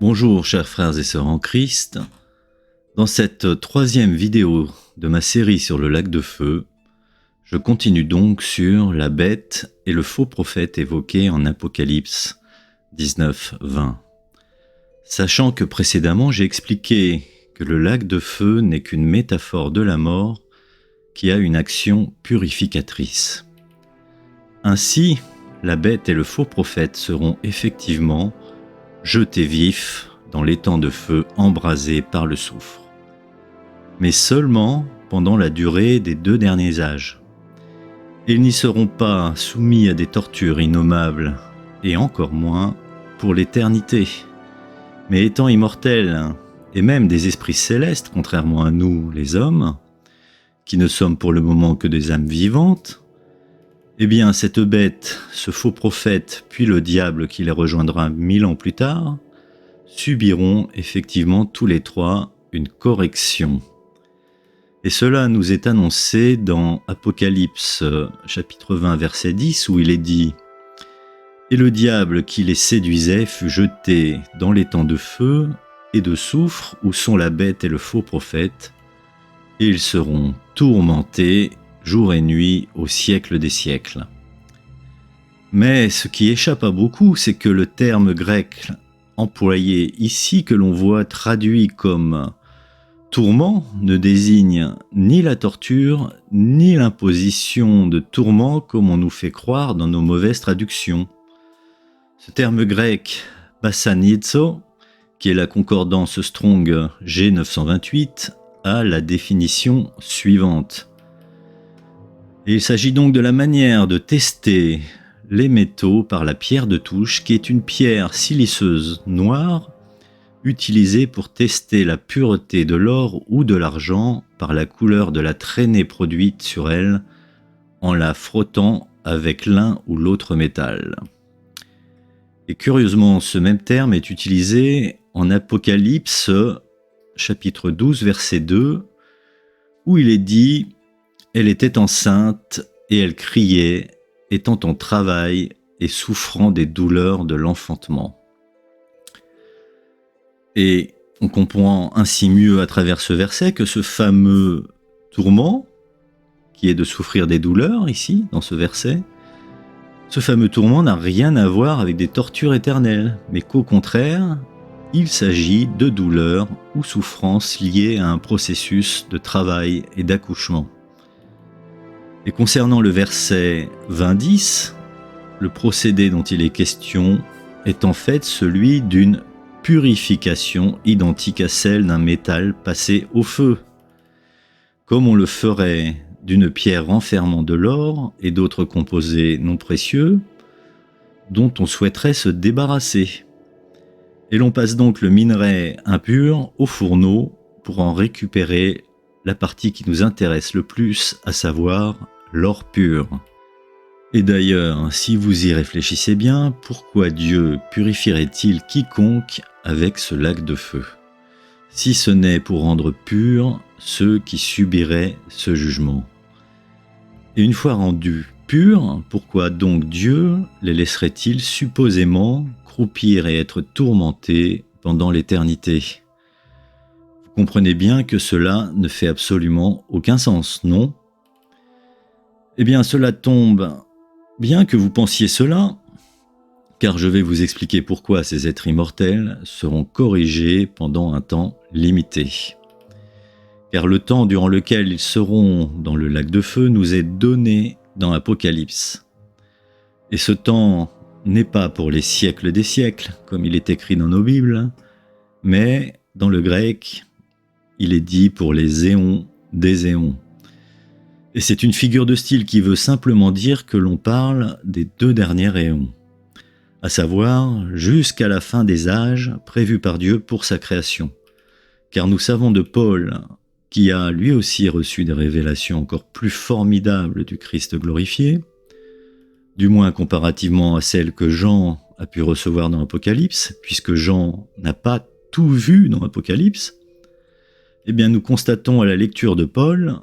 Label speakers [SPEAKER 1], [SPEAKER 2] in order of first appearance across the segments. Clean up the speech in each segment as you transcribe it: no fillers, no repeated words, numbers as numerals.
[SPEAKER 1] Bonjour chers frères et sœurs en Christ. Dans cette troisième vidéo de ma série sur le lac de feu, je continue donc sur la bête et le faux prophète évoqués en Apocalypse 19-20. Sachant que précédemment j'ai expliqué que le lac de feu n'est qu'une métaphore de la mort qui a une action purificatrice. Ainsi, la bête et le faux prophète seront effectivement jetés vifs dans l'étang de feu embrasé par le soufre. Mais seulement pendant la durée des 2 derniers âges. Ils n'y seront pas soumis à des tortures innommables, et encore moins pour l'éternité. Mais étant immortels, et même des esprits célestes, contrairement à nous les hommes, qui ne sommes pour le moment que des âmes vivantes, eh bien, cette bête, ce faux prophète, puis le diable qui les rejoindra 1000 ans plus tard, subiront effectivement tous les trois une correction. Et cela nous est annoncé dans Apocalypse chapitre 20 verset 10 où il est dit « Et le diable qui les séduisait fut jeté dans l'étang de feu et de soufre où sont la bête et le faux prophète, et ils seront tourmentés jour et nuit au siècle des siècles. » Mais ce qui échappe à beaucoup, c'est que le terme grec employé ici, que l'on voit traduit comme tourment, ne désigne ni la torture, ni l'imposition de tourment comme on nous fait croire dans nos mauvaises traductions. Ce terme grec bassanizo, qui est la concordance Strong G928, a la définition suivante. Et il s'agit donc de la manière de tester les métaux par la pierre de touche, qui est une pierre siliceuse noire utilisée pour tester la pureté de l'or ou de l'argent par la couleur de la traînée produite sur elle en la frottant avec l'un ou l'autre métal. Et curieusement, ce même terme est utilisé en Apocalypse chapitre 12 verset 2 où il est dit « Elle était enceinte et elle criait, étant en travail et souffrant des douleurs de l'enfantement. » Et on comprend ainsi mieux à travers ce verset que ce fameux tourment, qui est de souffrir des douleurs ici, dans ce verset, ce fameux tourment n'a rien à voir avec des tortures éternelles, mais qu'au contraire, il s'agit de douleurs ou souffrances liées à un processus de travail et d'accouchement. Et concernant le verset 20-10, le procédé dont il est question est en fait celui d'une purification identique à celle d'un métal passé au feu, comme on le ferait d'une pierre renfermant de l'or et d'autres composés non précieux dont on souhaiterait se débarrasser. Et l'on passe donc le minerai impur au fourneau pour en récupérer la partie qui nous intéresse le plus, à savoir l'or pur. Et d'ailleurs, si vous y réfléchissez bien, pourquoi Dieu purifierait-il quiconque avec ce lac de feu, si ce n'est pour rendre purs ceux qui subiraient ce jugement? Et une fois rendus purs, pourquoi donc Dieu les laisserait-il supposément croupir et être tourmentés pendant l'éternité? Vous comprenez bien que cela ne fait absolument aucun sens, non? Eh bien, cela tombe bien que vous pensiez cela, car je vais vous expliquer pourquoi ces êtres immortels seront corrigés pendant un temps limité. Car le temps durant lequel ils seront dans le lac de feu nous est donné dans Apocalypse. Et ce temps n'est pas pour les siècles des siècles, comme il est écrit dans nos Bibles, mais dans le grec, il est dit pour les éons des éons. Et c'est une figure de style qui veut simplement dire que l'on parle des 2 derniers éons, à savoir jusqu'à la fin des âges prévus par Dieu pour sa création. Car nous savons de Paul, qui a lui aussi reçu des révélations encore plus formidables du Christ glorifié, du moins comparativement à celles que Jean a pu recevoir dans Apocalypse, puisque Jean n'a pas tout vu dans Apocalypse, eh bien nous constatons à la lecture de Paul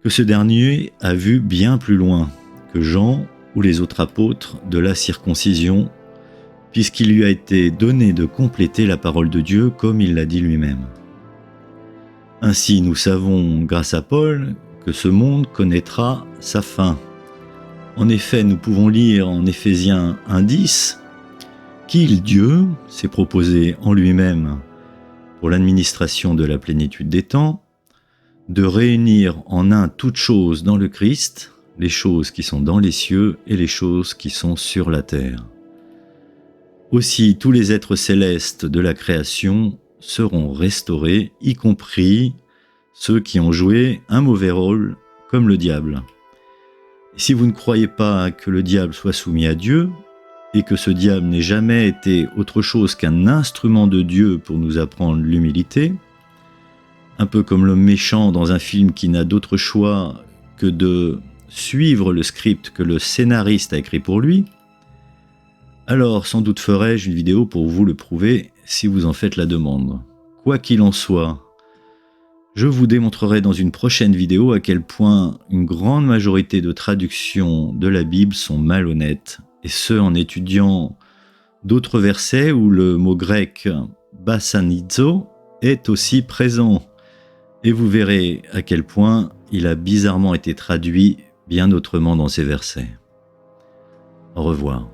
[SPEAKER 1] que ce dernier a vu bien plus loin que Jean ou les autres apôtres de la circoncision, puisqu'il lui a été donné de compléter la parole de Dieu comme il l'a dit lui-même. Ainsi, nous savons, grâce à Paul, que ce monde connaîtra sa fin. En effet, nous pouvons lire en Éphésiens 1:10 qu'il, Dieu, s'est proposé en lui-même, pour l'administration de la plénitude des temps, de réunir en un toutes choses dans le Christ, les choses qui sont dans les cieux et les choses qui sont sur la terre. Aussi, tous les êtres célestes de la création seront restaurés, y compris ceux qui ont joué un mauvais rôle, comme le diable. Et si vous ne croyez pas que le diable soit soumis à Dieu, et que ce diable n'ait jamais été autre chose qu'un instrument de Dieu pour nous apprendre l'humilité, un peu comme l'homme méchant dans un film qui n'a d'autre choix que de suivre le script que le scénariste a écrit pour lui, alors sans doute ferai-je une vidéo pour vous le prouver si vous en faites la demande. Quoi qu'il en soit, je vous démontrerai dans une prochaine vidéo à quel point une grande majorité de traductions de la Bible sont malhonnêtes, et ce en étudiant d'autres versets où le mot grec basanizo est aussi présent. Et vous verrez à quel point il a bizarrement été traduit bien autrement dans ces versets. Au revoir.